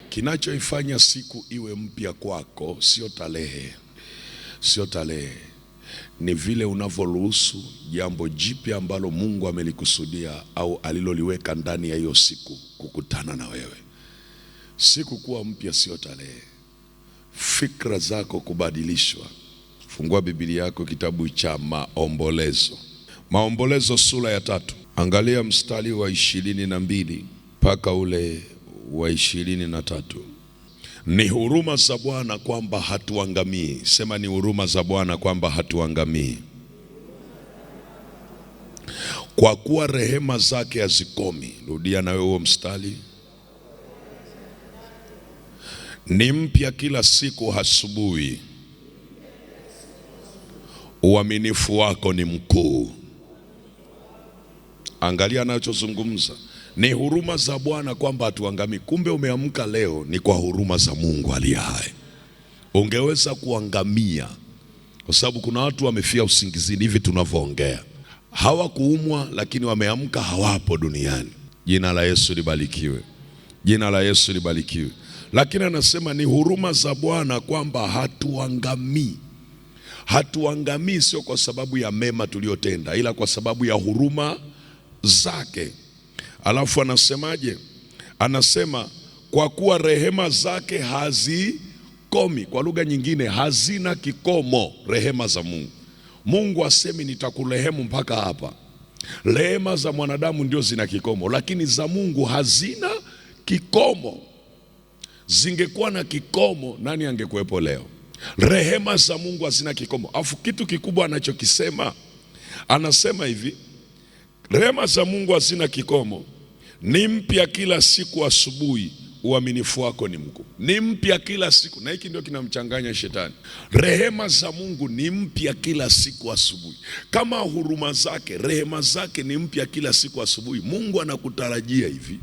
Kinachoifanya siku iwe mpya kwako sio tarehe, sio tarehe, ni vile unavyoruhusu jambo jipya ambalo Mungu amelikusudia au aliloliweka ndani ya hiyo siku kukutana na wewe. Siku kuwa mpya sio tarehe, fikra zako kubadilishwa. Fungua Biblia yako kitabu cha Maombolezo, Maombolezo sura ya 3, angalia mstari wa 22 mpaka ule wa 23. Ni huruma za Bwana kwamba hatuangamii. Sema, ni huruma za Bwana kwamba hatuangamii, kwa kuwa rehema zake hazikomi. Rudia na wewe huo mstari. Ni mpya kila siku asubuhi, uaminifu wako ni mkuu. Angalia anachozungumza, ni huruma za Bwana kwamba hatuangamii. Kumbe umeamka leo ni kwa huruma za Mungu aliye hai. Ungeweza kuangamia, kwa sababu kuna watu wamefia usingizini hivi tunavyoongea. Hawakuumwa lakini wameamka, hawapo duniani. Jina la Yesu libarikiwe, jina la Yesu libarikiwe. Lakini anasema ni huruma za Bwana kwamba hatuangamii. Hatuangamii sio kwa sababu ya mema tuliyotenda, ila kwa sababu ya huruma zake. Alafu anasemaje? Anasema kwa kuwa rehema zake hazikomi. Kwa lugha nyingine, hazina kikomo rehema za Mungu. Mungu asemi nitakurehemu mpaka hapa. Rehema za mwanadamu ndio zina kikomo, lakini za Mungu hazina kikomo. Zingekuwa na kikomo, nani angekuwepo leo? Rehema za Mungu hazina kikomo. Afu kitu kikubwa anachokisema, anasema hivi, rehema za Mungu hazina kikomo, ni mpya kila siku asubuhi, uaminifu wako ni mkuu. Ni mpya kila siku, na hiki ndio kinamchanganya shetani. Rehema za Mungu ni mpya kila siku asubuhi. Kama huruma zake, rehema zake ni mpya kila siku asubuhi, Mungu anakutarajia hivi,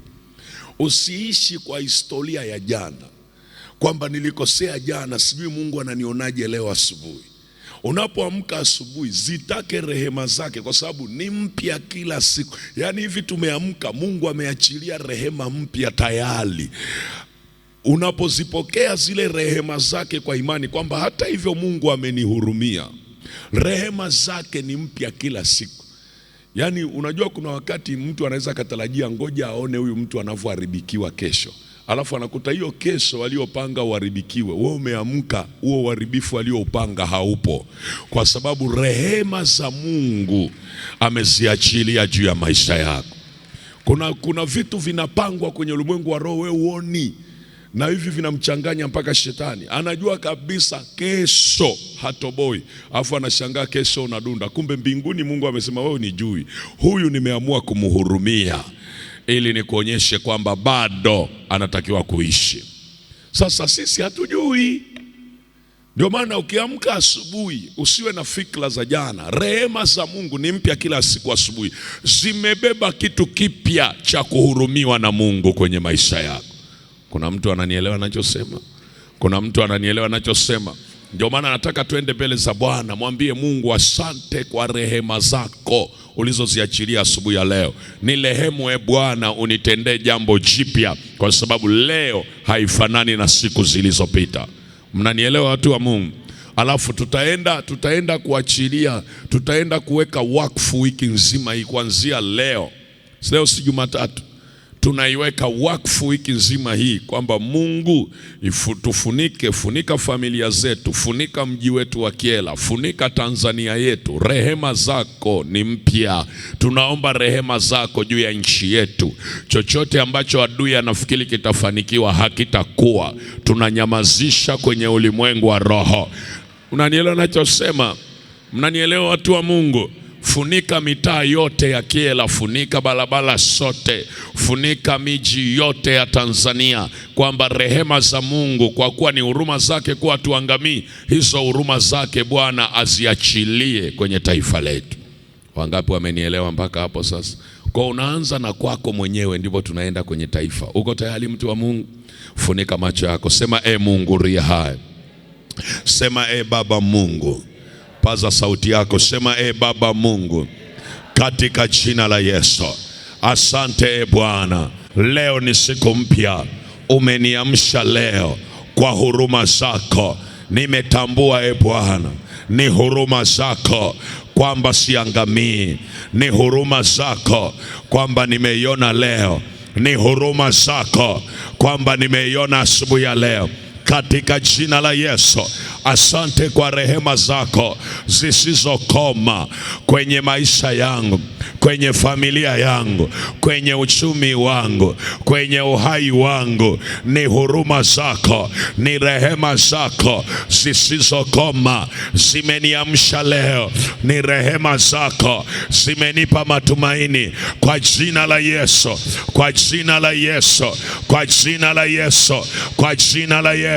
usiishi kwa historia ya jana, kwamba nilikosea jana, sijui Mungu ananionaje leo asubuhi. Unapoamka asubuhi, zitake rehema zake, kwa sababu ni mpya kila siku. Yaani hivi tumeamka, Mungu ameachilia rehema mpya tayari. Unapozipokea zile rehema zake kwa imani, kwamba hata hivyo Mungu amenihurumia, rehema zake ni mpya kila siku. Yaani unajua kuna wakati mtu anaweza katarajia ngoja aone huyu mtu anavyoharibikiwa kesho, alafu anakuta hiyo kesho waliopanga uharibikiwe, wewe umeamka huo uharibifu walioupanga haupo, kwa sababu rehema za Mungu ameziachilia juu ya maisha yako. Kuna vitu vinapangwa kwenye ulimwengu wa roho, wewe uoni, na hivi vinamchanganya mpaka shetani. Anajua kabisa kesho hatoboi, alafu anashangaa kesho unadunda. Kumbe mbinguni Mungu amesema wewe unijui, huyu nimeamua kumhurumia ili nikuonyeshe kwamba bado anatakiwa kuishi. Sasa sisi hatujui. Ndio maana ukiamka asubuhi usiwe na fikra za jana. Rehema za Mungu ni mpya kila siku asubuhi, zimebeba kitu kipya cha kuhurumiwa na Mungu kwenye maisha yako. Kuna mtu ananielewa ninachosema? Kuna mtu ananielewa ninachosema? Ndio maana nataka tuende mbele za Bwana, mwambie Mungu asante kwa rehema zako ulizoziachilia asubuhi ya leo. Ni rehemu Bwana, unitendee jambo jipya, kwa sababu leo haifanani na siku zilizopita. Mnanielewa watu wa Mungu? Alafu tutaenda kuachilia, tutaenda kuweka wakfu wiki nzima hii kuanzia leo. Leo si Jumatatu. Tunaiweka wakfu wiki nzima hii, kwamba Mungu tufunike, funika familia zetu, funika mji wetu wa Kyela, funika Tanzania yetu. Rehema zako ni mpya. Tunaomba rehema zako juu ya nchi yetu. Chochote ambacho adui anafikiri kitafanikiwa hakitakuwa, tunanyamazisha kwenye ulimwengu wa roho. Unanielewa ninachosema? Mnanielewa watu wa Mungu? Funika mitaa yote ya Kyela, funika barabara zote, funika miji yote ya Tanzania, kwamba rehema za Mungu, kwa kuwa ni huruma zake kuwa tuangamii, hizo huruma zake Bwana aziachilie kwenye taifa letu. Wangapi wamenielewa mpaka hapo sasa? Kwa unaanza na kwako mwenyewe, ndipo tunaenda kwenye taifa. Uko tayari mtu wa Mungu? Funika macho yako, sema Mungu ria hai. Sema Baba Mungu. Paza sauti yako, sema Baba Mungu, katika jina la Yesu, asante Bwana, leo ni siku mpya umeniamsha leo kwa huruma zako. Nimetambua Bwana, ni huruma zako kwamba siangamii. Ni huruma zako kwamba nimeiona leo. Ni huruma zako kwamba nimeiona asubuhi ya leo. Katika jina la Yesu, asante kwa rehema zako zisizokoma kwenye maisha yangu, kwenye familia yangu, kwenye uchumi wangu, kwenye uhai wangu. Ni huruma zako, ni rehema zako zisizokoma zimeniamsha leo. Ni rehema zako zimenipa matumaini kwa jina la Yesu, kwa jina la Yesu, kwa jina la Yesu, kwa jina la Yesu.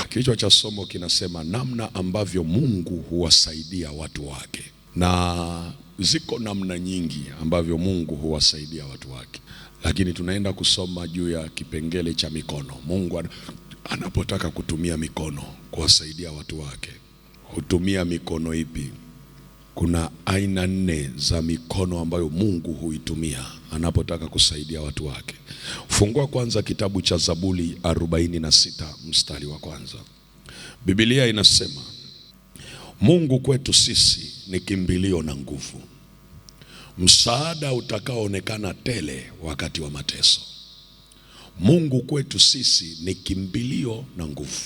Kichwa cha somo kinasema namna ambavyo Mungu huwasaidia watu wake. Na ziko namna nyingi ambavyo Mungu huwasaidia watu wake, lakini tunaenda kusoma juu ya kipengele cha mikono. Mungu anapotaka kutumia mikono kuwasaidia watu wake, hutumia mikono ipi? Kuna aina 4 za mikono ambayo Mungu huitumia anapotaka kusaidia watu wake. Fungua kwanza kitabu cha Zaburi 46 mstari wa kwanza. Biblia inasema, Mungu kwetu sisi ni kimbilio na nguvu, msaada utakaoonekana tele wakati wa mateso. Mungu kwetu sisi ni kimbilio na nguvu.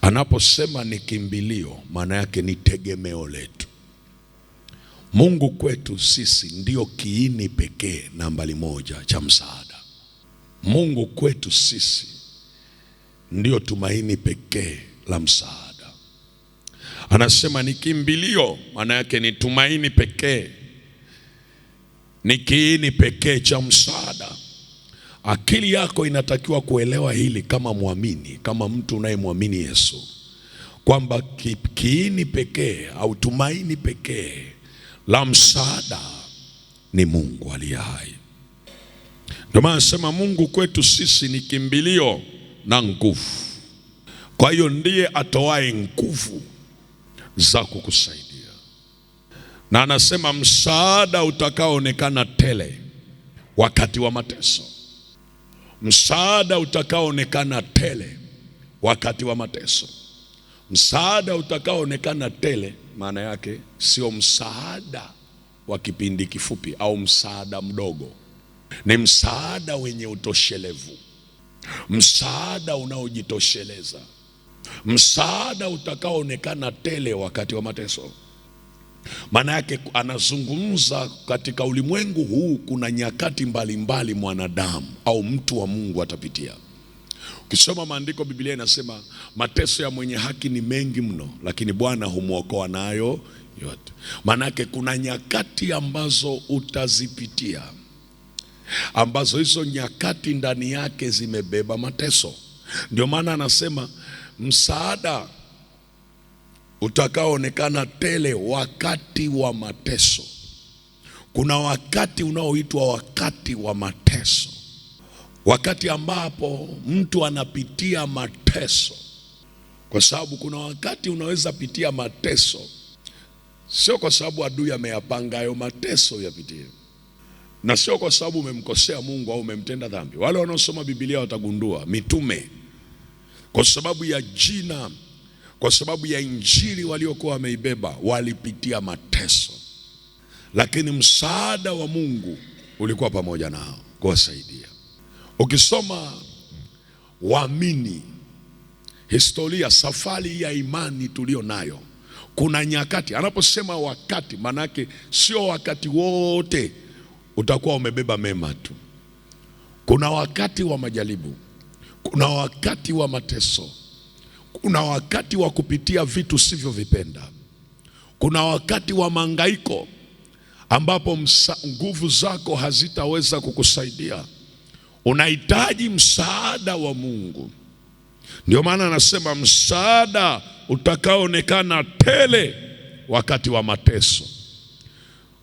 Anaposema ni kimbilio, maana yake ni tegemeo letu. Mungu kwetu sisi ndio kiini pekee nambari 1 cha msaada. Mungu kwetu sisi ndio tumaini pekee la msaada. Anasema ni kimbilio, maana yake ni tumaini pekee, ni kiini pekee cha msaada. Akili yako inatakiwa kuelewa hili kama muamini, kama mtu unayemwamini Yesu, kwamba kiini pekee au tumaini pekee la msaada ni Mungu aliye hai. Ndio maana nasema Mungu kwetu sisi ni kimbilio na nguvu. Kwa hiyo ndiye atoae nguvu za kukusaidia. Na anasema msaada utakaoonekana tele wakati wa mateso. Msaada utakaoonekana tele wakati wa mateso. Msaada utakaoonekana tele maana yake sio msaada wa kipindi kifupi au msaada mdogo. Ni msaada wenye utoshelevu, msaada unaojitosheleza, msaada utakaoonekana tele wakati wa mateso. Maana yake anazungumza katika ulimwengu huu kuna nyakati mbalimbali mwanadamu au mtu wa Mungu atapitia. Ukisoma maandiko, Biblia inasema mateso ya mwenye haki ni mengi mno, lakini Bwana humwokoa nayo yote. Maana yake kuna nyakati ambazo utazipitia, ambazo hizo nyakati ndani yake zimebeba mateso. Ndio maana anasema msaada utakaoonekana tele wakati wa mateso. Kuna wakati unaoitwa wakati wa mateso, wakati ambapo mtu anapitia mateso. Kwa sababu kuna wakati unaweza pitia mateso sio kwa sababu adui ameyapanga hayo mateso yapitie, na sio kwa sababu umemkosea Mungu au umemtenda dhambi. Wale wanaosoma Biblia watagundua mitume, kwa sababu ya jina, kwa sababu ya injili waliokuwa wameibeba, walipitia mateso, lakini msaada wa Mungu ulikuwa pamoja nao kuwasaidia. Ukisoma waamini, historia, safari ya imani tulio nayo, kuna nyakati, anaposema wakati, manake sio wakati wote utakuwa umebeba mema tu. Kuna wakati wa majaribu, kuna wakati wa mateso, kuna wakati wa kupitia vitu usivyovipenda, kuna wakati wa mahangaiko ambapo nguvu zako hazitaweza kukusaidia. Unahitaji msaada wa Mungu. Ndio maana anasema msaada utakaoonekana tele wakati wa mateso.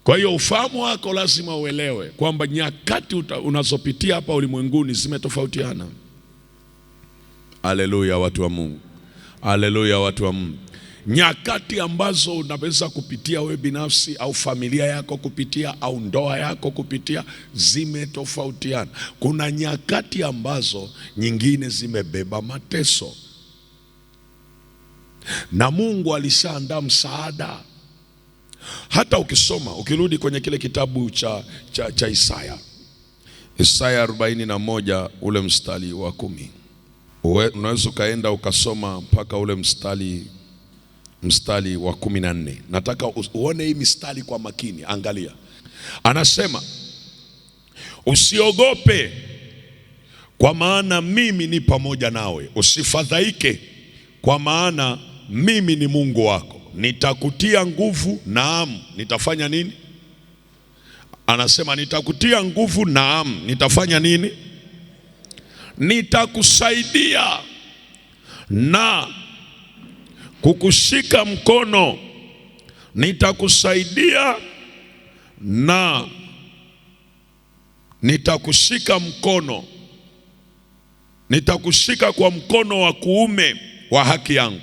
Kwa hiyo ufahamu wako lazima uelewe kwamba nyakati unazopitia hapa ulimwenguni zimetofautiana. Haleluya watu wa Mungu. Haleluya watu wa Mungu. nyakati ambazo unaweza kupitia wewe binafsi au familia yako kupitia au ndoa yako kupitia zimetofautiana. Kuna nyakati ambazo nyingine zimebeba mateso, na Mungu alishaandaa msaada. Hata ukirudi kwenye kile kitabu cha Isaya 41 ule mstari wa 10, unaweza ukaenda ukasoma mpaka ule mstari wa 14. Nataka uone hii mstari kwa makini. Angalia, anasema usiogope, kwa maana mimi ni pamoja nawe. Usifadhaike, kwa maana mimi ni Mungu wako. Nitakutia nguvu, naam, nitafanya nini? Anasema nitakutia nguvu, naam, nitafanya nini? Nitakusaidia na kukushika mkono. Nitakusaidia na nitakushika mkono. Nitakushika kwa mkono wa kuume wa haki yangu.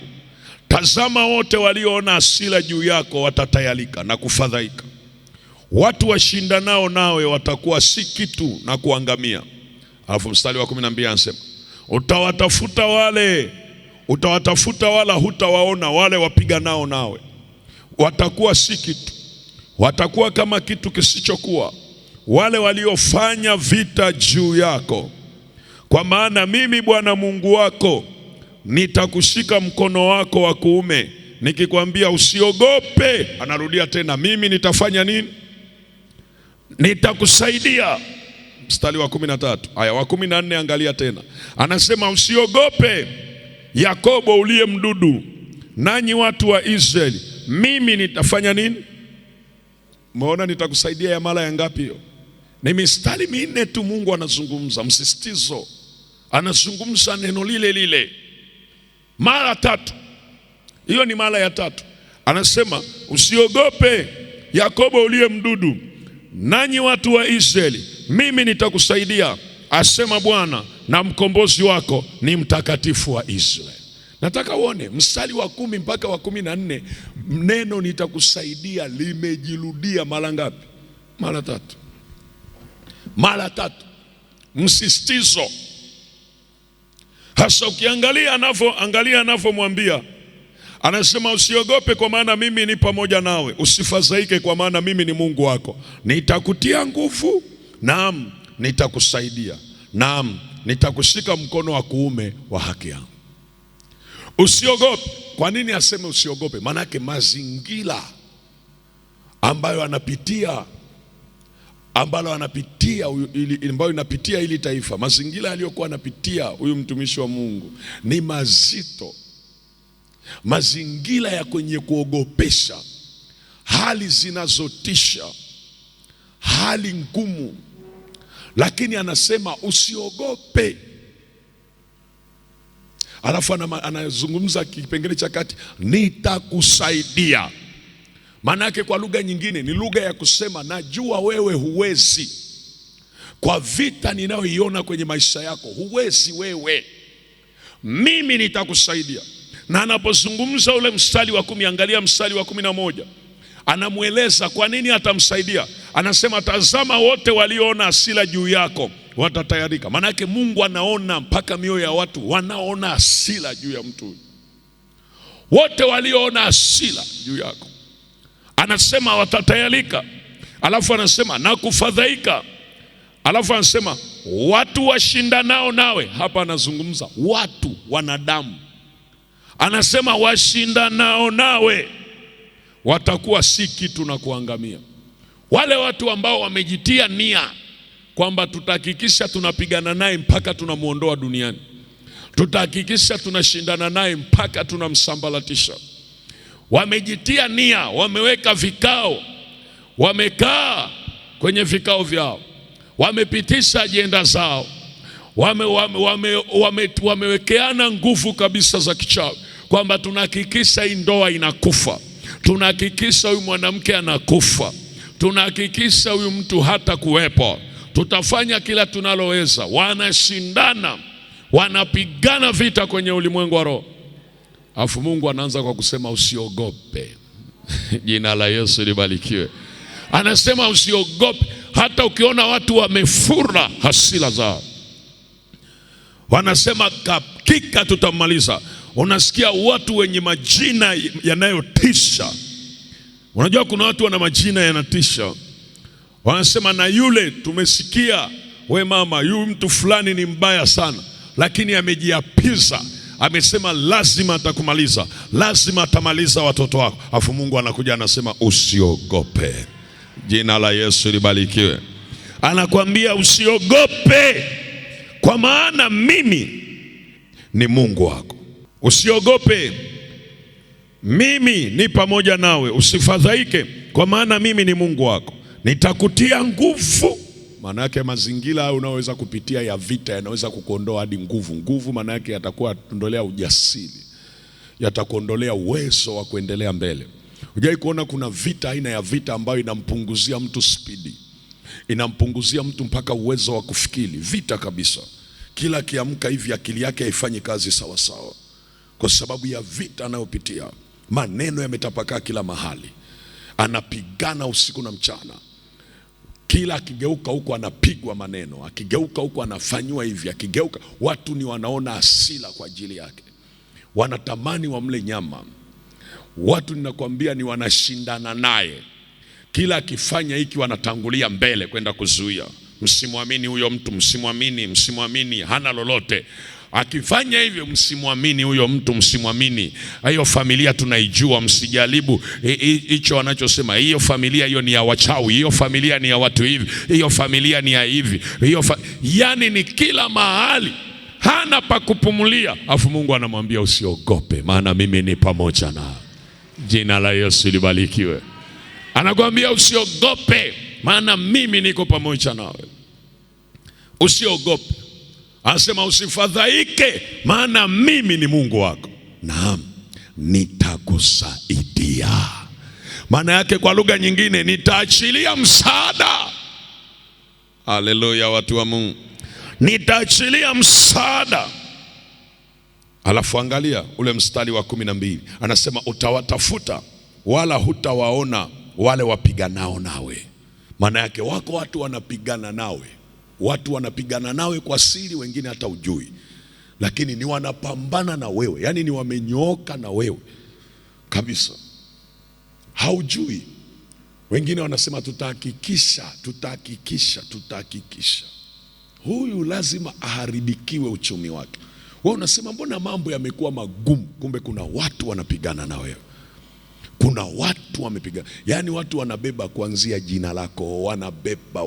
Tazama, wote walioona hasira juu yako watatayarika na kufadhaika. Watu washindanao nawe watakuwa si kitu na kuangamia. Alafu mstari wa 12 anasema utawatafuta wala hutawaona, wale wapiganao nawe watakuwa si kitu, watakuwa kama kitu kisichokuwa, wale waliofanya vita juu yako. Kwa maana mimi Bwana Mungu wako nitakushika mkono wako wa kuume, nikikwambia usiogope. Anarudia tena, mimi nitafanya nini? Nitakusaidia. Mstari wa 13, aya wa 14, angalia tena. Anasema usiogope Yakobo uliye mdudu, nanyi watu wa Israeli, mimi nitafanya nini? Umeona nitakusaidia ya mara ya ngapi hiyo? Ni mistari minne tu Mungu anazungumza, msisitizo. Anazungumza neno lile lile mara 3. Hiyo ni mara ya 3. Anasema usiogope Yakobo uliye mdudu, nanyi watu wa Israeli, mimi nitakusaidia, asema Bwana, na mkombozi wako ni mtakatifu wa Israeli. Nataka uone mstari wa 10 mpaka wa 14, neno nitakusaidia limejirudia mara ngapi? Mara 3. Mara 3. Msisitizo. Hasa ukiangalia anavyomwambia, anasema usiogope, kwa maana mimi ni pamoja nawe. Usifadhaike, kwa maana mimi ni Mungu wako. Nitakutia nguvu, naam, nitakusaidia, naam, nitakushika mkono wa kuume wa haki yangu. Usiogope. Kwa nini aseme usiogope? Maana yake mazingira ambayo anapitia ambayo inapitia ili taifa, mazingira aliyokuwa anapitia huyu mtumishi wa Mungu ni mazito, mazingira ya kwenye kuogopesha, hali zinazotisha, hali ngumu, lakini anasema usiogope. Alafu anazungumza kipengele cha kati, nitakusaidia. Maana yake kwa lugha nyingine ni lugha ya kusema najua wewe huwezi, kwa vita ninayoiona kwenye maisha yako huwezi wewe, mimi nitakusaidia. Na anapozungumza ule mstari wa 10, angalia mstari wa 11, anamueleza kwa nini atamsaidia. Anasema tazama, wote walioona hasira juu yako watatayarika. Maana yake Mungu anaona mpaka mioyo ya watu wanaona hasira juu ya mtu. Wote walioona hasira juu yako, anasema watatayarika. Alafu anasema na kufadhaika. Alafu anasema watu washindanao nawe. Hapa anazungumza watu, wanadamu. Anasema washindanao nawe watakuwa si kitu na kuangamia. Wale watu ambao wamejitia nia kwamba tutahakikisha tunapigana naye mpaka tunamuondoa duniani, tutahakikisha tunashindana naye mpaka tunamsambaratisha. Wamejitia nia, wameweka vikao, wamekaa kwenye vikao vyao, wamepitisha ajenda zao, wamewekeana nguvu kabisa za kichawi kwamba tunahakikisha hii ndoa inakufa, tunahakikisha huyu mwanamke anakufa, tunahakikisha huyu mtu hata kuwepo, tutafanya kila tunaloweza. Wanashindana, wanapigana vita kwenye ulimwengu wa roho. Alafu Mungu anaanza kwa kusema usiogope. Jina la Yesu libarikiwe. Anasema usiogope, hata ukiona watu wamefura hasira zao, wanasema hakika tutamaliza. Unasikia watu wenye majina yanayotisha. Unajua kuna watu wana majina yanatisha. Wanasema na yule tumesikia, we mama, yule mtu fulani ni mbaya sana, lakini amejiapiza, amesema lazima atakumaliza, lazima atamaliza watoto wako. Afu Mungu anakuja anasema usiogope. Jina la Yesu libarikiwe. Anakuambia usiogope, kwa maana mimi ni Mungu wako. Usiogope, mimi ni pamoja nawe. Usifadhaike, kwa maana mimi ni Mungu wako. Nitakutia nguvu. Maana yake mazingira unaweza kupitia ya vita yanaweza kukuondoa hadi nguvu. Nguvu maana yake yatakuwa yatakuondolea ujasiri, yatakuondolea uwezo wa kuendelea mbele. Hujai kuona kuna vita, aina ya vita ambayo inampunguzia mtu spidi, inampunguzia mtu mpaka uwezo wa kufikiri. Vita kabisa, kila kiamka hivi akili yake haifanyi kazi sawa sawa, kwa sababu ya vita anayopitia. Maneno yametapakaa kila mahali, anapigana usiku na mchana. Kila akigeuka huko anapigwa maneno, akigeuka huko anafanywa hivi, akigeuka watu ni wanaona hasira kwa ajili yake, wanatamani wamle nyama. Watu ninakwambia ni wanashindana naye, kila akifanya hiki wanatangulia mbele kwenda kuzuia. Msimwamini huyo mtu, msimwamini, hana lolote. Akifanya hivyo msimwamini huyo mtu, msimwamini. Hiyo familia tunaijua, msijaribu hicho wanachosema. Hiyo familia hiyo ni ya wachawi, hiyo familia ni ya watu hivi, hiyo familia ni ya hivi, yani ni kila mahali, hana pa kupumulia. Afu Mungu anamwambia usiogope, maana mimi ni pamoja na. Jina la Yesu libarikiwe. Anakuambia usiogope, maana mimi niko pamoja nawe. Usiogope. Anasema usifadhaike, maana mimi ni Mungu wako. Naam, nitakusaidia. Maana yake kwa lugha nyingine, nitaachilia msaada. Haleluya, watu wa Mungu. Nitaachilia msaada. Alafu angalia ule mstari wa 12. Anasema utawatafuta wala hutawaona wale wapiganao nawe. Maana yake wako watu wanapigana nawe. Watu wanapigana nawe kwa siri, wengine hata ujui, lakini ni wanapambana na wewe, yani ni wamenyooka na wewe kabisa, haujui. Wengine wanasema tutahakikisha. Huyu lazima aharibikiwe uchumi wake. Wewe unasema mbona mambo yamekuwa magumu? Kumbe kuna watu wanapigana na wewe. Kuna watu wamepigana, yani watu wanabeba kuanzia jina lako, wanabeba,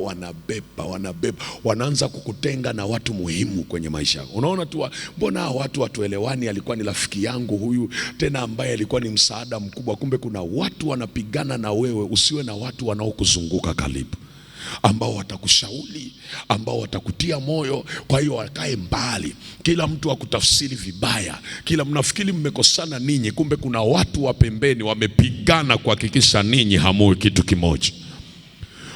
wanaanza kukutenga na watu muhimu kwenye maisha yako. Unaona tu mbona watu watuelewani, alikuwa ni rafiki yangu huyu, tena ambaye alikuwa ni msaada mkubwa. Kumbe kuna watu wanapigana na wewe. Usiwe na watu wanaokuzunguka karibu, ambao watakushauri, ambao watakutia moyo. Kwa hiyo wakae mbali. Kila mtu akutafsiri vibaya, kila mnafikiri mmekosana ninyi, kumbe kuna watu wa pembeni wamepigana kuhakikisha ninyi hamui kitu kimoja.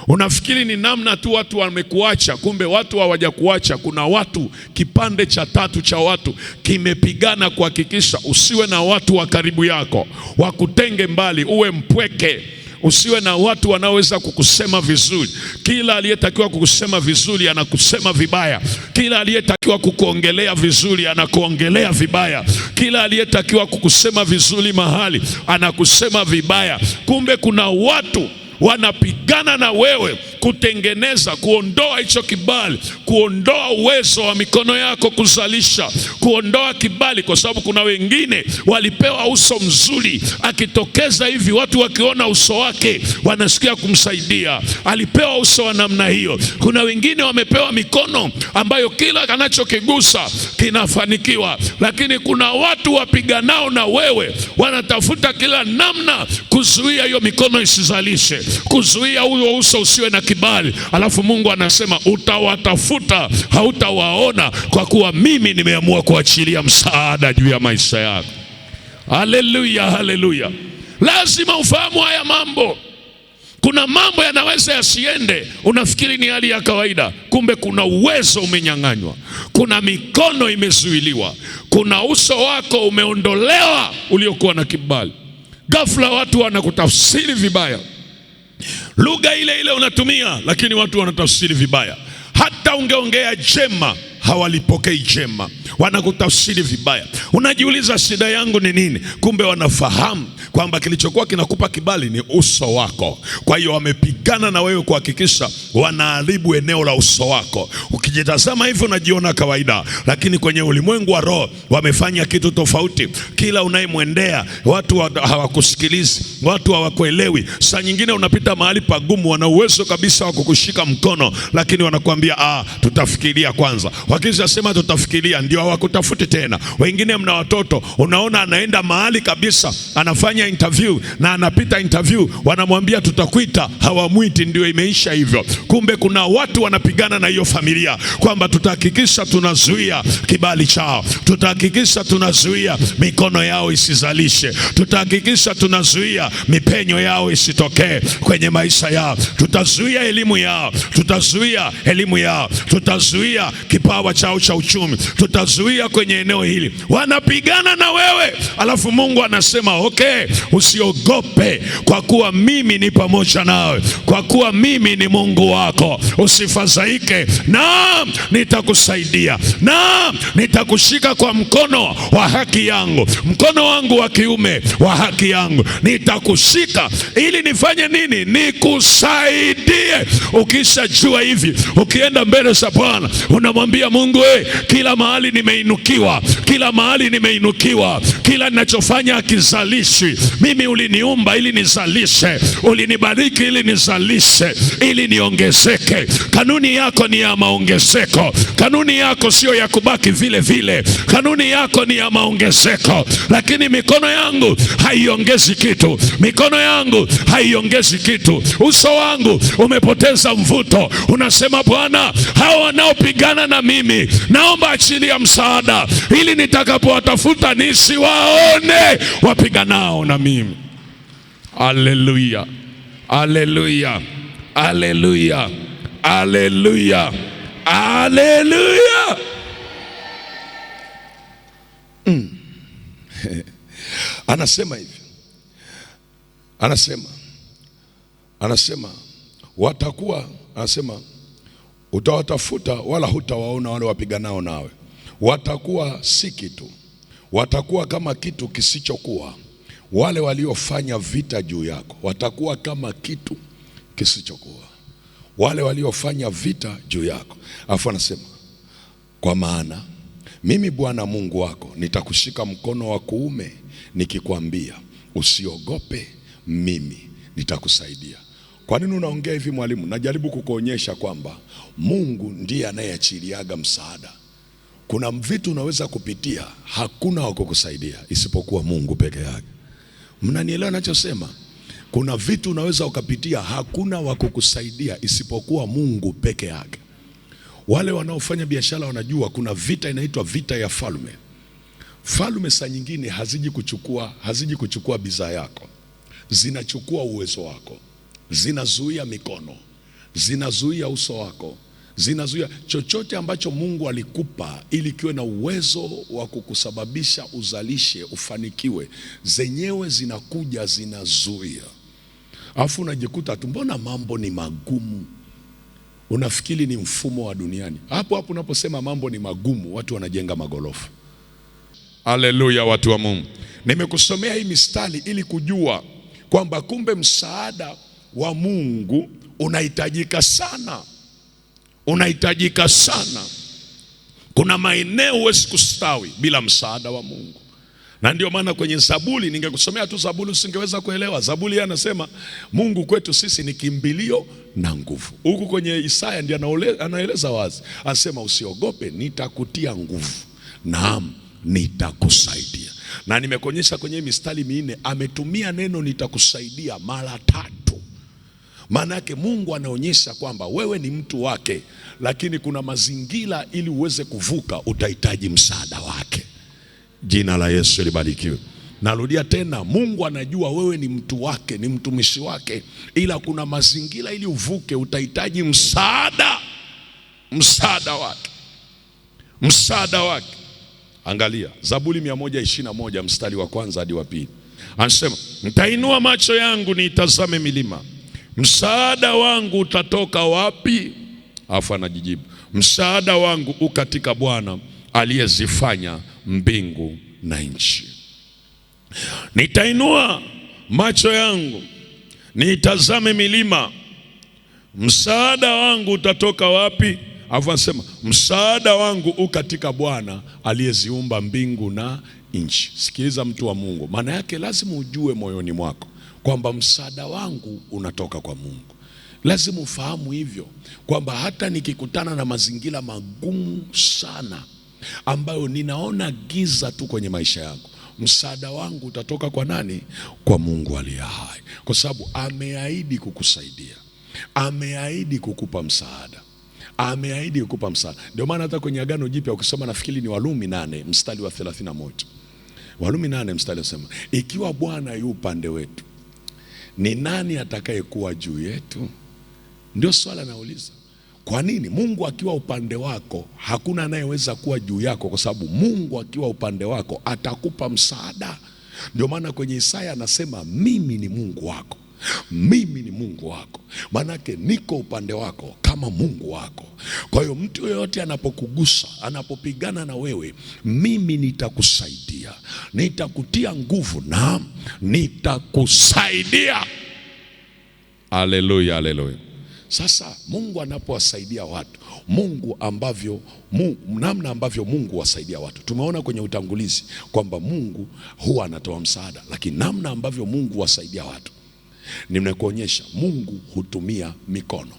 Unafikiri ni namna tu watu wamekuacha, kumbe watu hawajakuacha. Kuna watu, kipande cha tatu cha watu kimepigana kuhakikisha usiwe na watu wa karibu yako, wakutenge mbali, uwe mpweke. Usiwe na watu wanaoweza kukusema vizuri. Kila aliyetakiwa kukusema vizuri anakusema vibaya. Kila aliyetakiwa kukuongelea vizuri anakuongelea vibaya. Kila aliyetakiwa kukusema vizuri mahali anakusema vibaya. Kumbe kuna watu wanapigana na wewe kutengeneza, kuondoa hicho kibali, kuondoa uwezo wa mikono yako kuzalisha, kuondoa kibali. Kwa sababu kuna wengine walipewa uso mzuri, akitokeza hivi watu wakiona uso wake wanasikia kumsaidia. Alipewa uso wa namna hiyo. Kuna wengine wamepewa mikono ambayo kila anachokigusa kinafanikiwa, lakini kuna watu wapiganao na wewe wanatafuta kila namna kuzuia hiyo mikono isizalishe, kuzuia huyo uso usiwe na kibali. Alafu Mungu anasema utawatafuta, hautawaona, kwa kuwa mimi nimeamua kuachilia msaada juu ya maisha yako. Haleluya, haleluya. Lazima ufahamu haya mambo. Kuna mambo yanaweza yasiende, unafikiri ni hali ya kawaida, kumbe kuna uwezo umenyang'anywa, kuna mikono imezuiliwa, kuna uso wako umeondolewa uliokuwa na kibali. Ghafla watu wanakutafsiri vibaya, lugha ile ile unatumia, lakini watu wanatafsiri vibaya. Hata ungeongea jema hawalipokei jema, wanakutafsiri vibaya. Unajiuliza shida yangu ni nini? Kumbe wanafahamu kwamba kilichokuwa kinakupa kibali ni uso wako. Kwa hiyo wamepigana na wewe kuhakikisha wanaharibu eneo la uso wako. Ukijitazama hivyo unajiona kawaida, lakini kwenye ulimwengu wa roho wamefanya kitu tofauti. Kila unayemwendea watu hawakusikilizi, watu hawakuelewi. Saa nyingine unapita mahali pagumu, wana uwezo kabisa wa kukushika mkono, lakini wanakuambia tutafikiria kwanza. Wakisha sema tutafikiria, ndio hawakutafuti tena. Wengine mna watoto, unaona anaenda mahali kabisa, anafanya interview na anapita interview, wanamwambia tutakuita, hawamwiti, ndio imeisha hivyo. Kumbe kuna watu wanapigana na hiyo familia kwamba tutahakikisha tunazuia kibali chao, tutahakikisha tunazuia mikono yao isizalishe, tutahakikisha tunazuia mipenyo yao isitokee kwenye maisha yao, tutazuia elimu yao, tutazuia elimu yao, tutazuia kipawa chao cha uchumi, tutazuia kwenye eneo hili. Wanapigana na wewe, alafu Mungu anasema okay, usiogope, kwa kuwa mimi ni pamoja nawe, kwa kuwa mimi ni Mungu wako. Usifadhaike, naam nitakusaidia, naam nitakushika kwa mkono wa haki yangu, mkono wangu wa kiume wa haki yangu, nitakushika ili nifanye nini? Nikusaidie. Ukishajua hivi, ukienda mbele za Bwana unamwambia Mungu, kila mahali nimeinukiwa, kila mahali nimeinukiwa, kila ninachofanya hakizalishi. Mimi uliniumba ili nizalishe, ulinibariki ili nizalishe, ili niongezeke. Kanuni yako ni ya maongezeko, kanuni yako sio ya kubaki vile vile, kanuni yako ni ya maongezeko. Lakini mikono yangu haiongezi kitu, mikono yangu haiongezi kitu, uso wangu umepoteza mvuto. Unasema Bwana, hao wanaopigana na mimi naomba achilia msaada, ili nitakapowatafuta nisiwaone wapiganao na mimi. Haleluya, haleluya, haleluya, haleluya, haleluya. Anasema hivi, anasema watakuwa, anasema utawatafuta wala hutawaona wale wapiganao nawe. Watakuwa si kitu, watakuwa kama kitu kisichokuwa. Wale waliofanya vita juu yako watakuwa kama kitu kisichokuwa, wale waliofanya vita juu yako. Alafu anasema kwa maana mimi Bwana Mungu wako nitakushika mkono wa kuume, nikikwambia usiogope, mimi nitakusaidia. Kwa nini unaongea hivi mwalimu? Najaribu kukuonyesha kwamba Mungu ndiye anayeachiliaga msaada. Kuna vitu unaweza kupitia, hakuna wa kukusaidia isipokuwa Mungu peke yake. Mnanielewa ninachosema? Kuna vitu unaweza ukapitia, hakuna wa kukusaidia isipokuwa Mungu peke yake. Wale wanaofanya biashara wanajua kuna vita inaitwa vita ya falme. Falme saa nyingine haziji kuchukua bidhaa yako, zinachukua uwezo wako, zinazuia mikono, zinazuia uso wako, zinazuia chochote ambacho Mungu alikupa ili kiwe na uwezo wa kukusababisha uzalishe, ufanikiwe. Zenyewe zinakuja zinazuia. Alafu unajikuta tu mbona mambo ni magumu. Unafikiri ni mfumo wa duniani. Hapo unaposema mambo ni magumu, watu wanajenga magorofa. Haleluya, watu wa Mungu. Nimekusomea hii mistari ili kujua kwamba kumbe msaada wa Mungu unahitajika sana. Unahitajika sana. Kuna maeneo huwezi kustawi bila msaada wa Mungu. Na ndio maana kwenye Zaburi, ningekusomea tu Zaburi usingeweza kuelewa. Zaburi anasema Mungu kwetu sisi ni kimbilio na nguvu. Huku kwenye Isaya ndiye anaeleza wazi. Anasema usiogope, nitakutia nguvu, naam nitakusaidia. Na nimekuonyesha kwenye mistari minne ametumia neno nitakusaidia mara 3. Maana yake Mungu anaonyesha kwamba wewe ni mtu wake, lakini kuna mazingira ili uweze kuvuka utahitaji msaada wake. Jina la Yesu libarikiwe. Narudia tena, Mungu anajua wewe ni mtu wake, ni mtumishi wake, ila kuna mazingira ili uvuke utahitaji msaada wake. Angalia Zaburi 121 mstari wa kwanza hadi wa pili. Anasema, nitainua macho yangu niitazame milima, msaada wangu utatoka wapi? Alafu anajijibu, msaada wangu u katika Bwana aliyezifanya mbingu na nchi. Nitainua macho yangu niitazame milima, msaada wangu utatoka wapi? Alafu anasema, msaada wangu u katika Bwana aliyeziumba mbingu na nchi. Sikiliza mtu wa Mungu, maana yake lazima ujue moyoni mwako kwamba msaada wangu unatoka kwa Mungu. Lazima ufahamu hivyo kwamba hata nikikutana na mazingira magumu sana ambayo ninaona giza tu kwenye maisha yangu, msaada wangu utatoka kwa nani? Kwa Mungu aliye hai, kwa sababu ameahidi kukusaidia, ameahidi kukupa msaada, ameahidi kukupa msaada. Ndio maana hata kwenye Agano Jipya ukisoma, nafikiri ni Warumi 8 mstari wa 31. Warumi 8 mstari unasema, ikiwa Bwana yu upande wetu, ni nani atakayekuwa juu yetu? Ndio swala nauliza. Kwa nini? Mungu akiwa upande wako hakuna anayeweza kuwa juu yako, kwa sababu Mungu akiwa upande wako atakupa msaada. Ndio maana kwenye Isaya anasema, mimi ni Mungu wako, mimi ni Mungu wako. Manake niko upande wako kama Mungu wako. Kwa hiyo mtu yoyote anapokugusa, anapopigana na wewe, mimi nitakusaidia, nitakutia nguvu na nitakusaidia. Haleluya, haleluya. Sasa Mungu anapowasaidia watu, namna ambavyo Mungu wasaidia watu, tumeona kwenye utangulizi kwamba Mungu huwa anatoa msaada, lakini namna ambavyo Mungu wasaidia watu nimekuonyesha. Mungu hutumia mikono.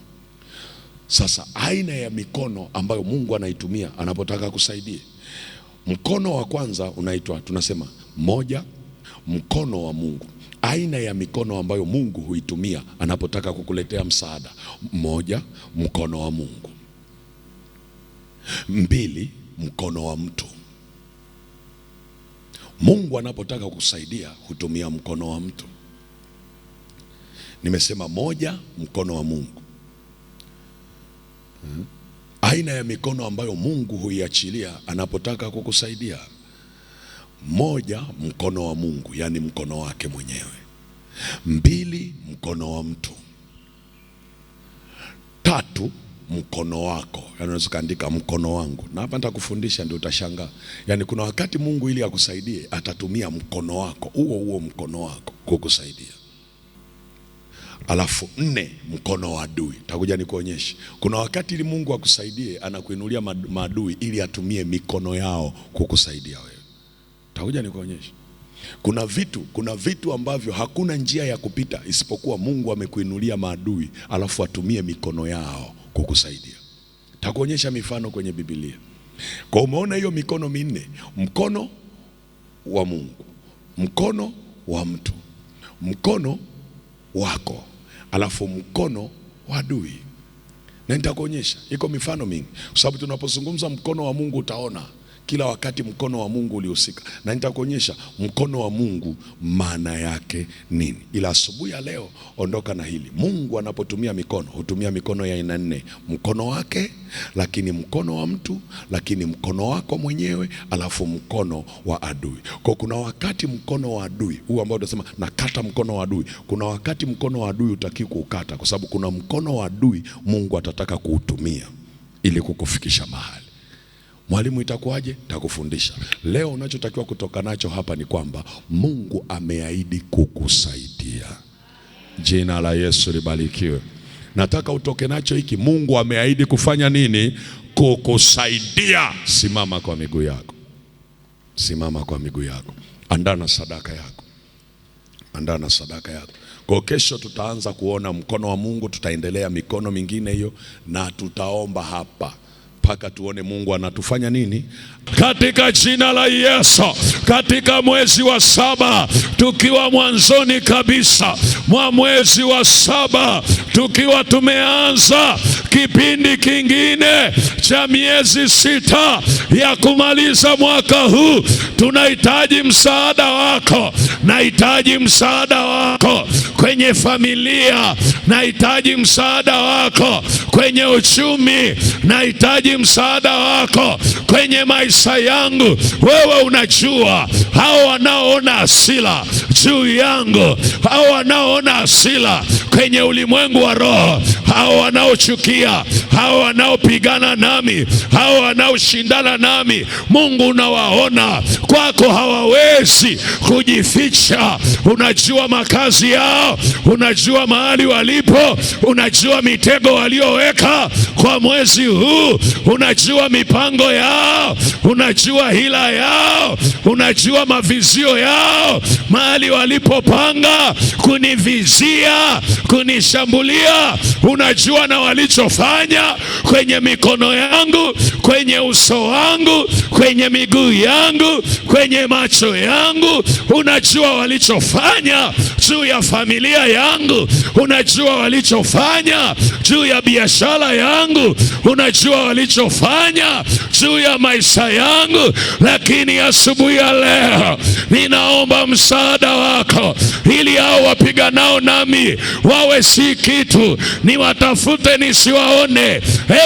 Sasa aina ya mikono ambayo Mungu anaitumia anapotaka kusaidia, mkono wa kwanza unaitwa, tunasema moja, mkono wa Mungu. Aina ya mikono ambayo Mungu huitumia anapotaka kukuletea msaada: moja, mkono wa Mungu; mbili, mkono wa mtu. Mungu anapotaka kukusaidia hutumia mkono wa mtu. Nimesema moja, mkono wa Mungu. Aina ya mikono ambayo Mungu huiachilia anapotaka kukusaidia: moja, mkono wa Mungu, yani mkono wake mwenyewe; mbili, mkono wa mtu; tatu, mkono wako. Yani unaweza kaandika mkono wangu, na hapa nitakufundisha ndio utashangaa. Yani kuna wakati Mungu ili akusaidie atatumia mkono wako, huo mkono wako kukusaidia. Alafu nne, mkono wa adui. Takuja nikuonyeshe. Kuna wakati ili Mungu akusaidie anakuinulia maadui ili atumie mikono yao kukusaidia wewe. Takuja nikuonyeshe. Kuna vitu ambavyo hakuna njia ya kupita isipokuwa Mungu amekuinulia maadui alafu atumie mikono yao kukusaidia. Takuonyesha mifano kwenye Biblia. Kwa umeona hiyo mikono minne: mkono wa Mungu, mkono wa mtu, mkono wako, alafu mkono wa adui. Na nitakuonyesha, iko mifano mingi, kwa sababu tunapozungumza mkono wa Mungu utaona kila wakati mkono wa Mungu ulihusika, na nitakuonyesha mkono wa Mungu maana yake nini. Ila asubuhi ya leo ondoka na hili: Mungu anapotumia mikono hutumia mikono ya aina nne: mkono wake, lakini mkono wa mtu, lakini mkono wako mwenyewe, alafu mkono wa adui. Kwa kuna wakati mkono wa adui huu ambao tunasema nakata mkono wa adui, kuna wakati mkono wa adui utaki kuukata, kwa sababu kuna mkono wa adui Mungu atataka kuutumia ili kukufikisha mahali. Mwalimu, itakuwaje? Takufundisha leo. Unachotakiwa kutoka nacho hapa ni kwamba Mungu ameahidi kukusaidia. Jina la Yesu libarikiwe. Nataka utoke nacho hiki: Mungu ameahidi kufanya nini? Kukusaidia. Simama kwa miguu yako, simama kwa miguu yako. Andaa na sadaka yako, andaa na sadaka yako. Kwa kesho tutaanza kuona mkono wa Mungu, tutaendelea mikono mingine hiyo, na tutaomba hapa mpaka tuone Mungu anatufanya nini katika jina la Yesu. Katika mwezi wa 7, tukiwa mwanzoni kabisa mwa mwezi wa 7, tukiwa tumeanza kipindi kingine cha miezi 6 ya kumaliza mwaka huu, tunahitaji msaada wako. Nahitaji msaada wako kwenye familia, nahitaji msaada wako kwenye uchumi, nahitaji msaada wako kwenye maisha yangu. Wewe unajua hao wanaoona hasira juu yangu, hao wanaoona hasira kwenye ulimwengu wa roho, hao wanaochukia, hao wanaopigana nami, hao wanaoshindana nami. Mungu unawaona, kwako hawawezi kujificha. Unajua makazi yao, unajua mahali walipo, unajua mitego walioweka kwa mwezi huu, unajua mipango yao, unajua hila yao, unajua mavizio yao, mahali walipopanga kunivizia, kunishambulia. Unajua na walichofanya kwenye mikono yangu, kwenye uso wangu, kwenye miguu yangu, kwenye macho yangu. Unajua walichofanya juu ya familia yangu, unajua walichofanya juu ya biashara yangu, unajua walichofanya juu ya maisha yangu. Lakini asubuhi ya leo ninaomba msaada wako, ili hao wapiganao nami wawe si kitu, niwatafute nisiwaone.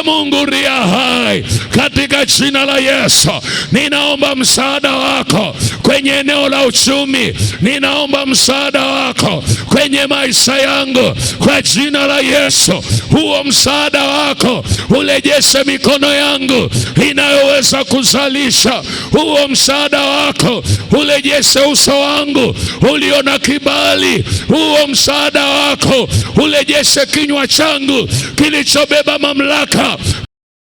Mungu ria hai, katika jina la Yesu ninaomba msaada wako kwenye eneo la uchumi, ninaomba msaada wako kwenye maisha yangu kwa jina la Yesu. Huo msaada wako urejeshe mikono yangu inayoweza kuzalisha. Huo msaada wako urejeshe uso wangu ulio na kibali. Huo msaada wako urejeshe kinywa changu kilichobeba mamlaka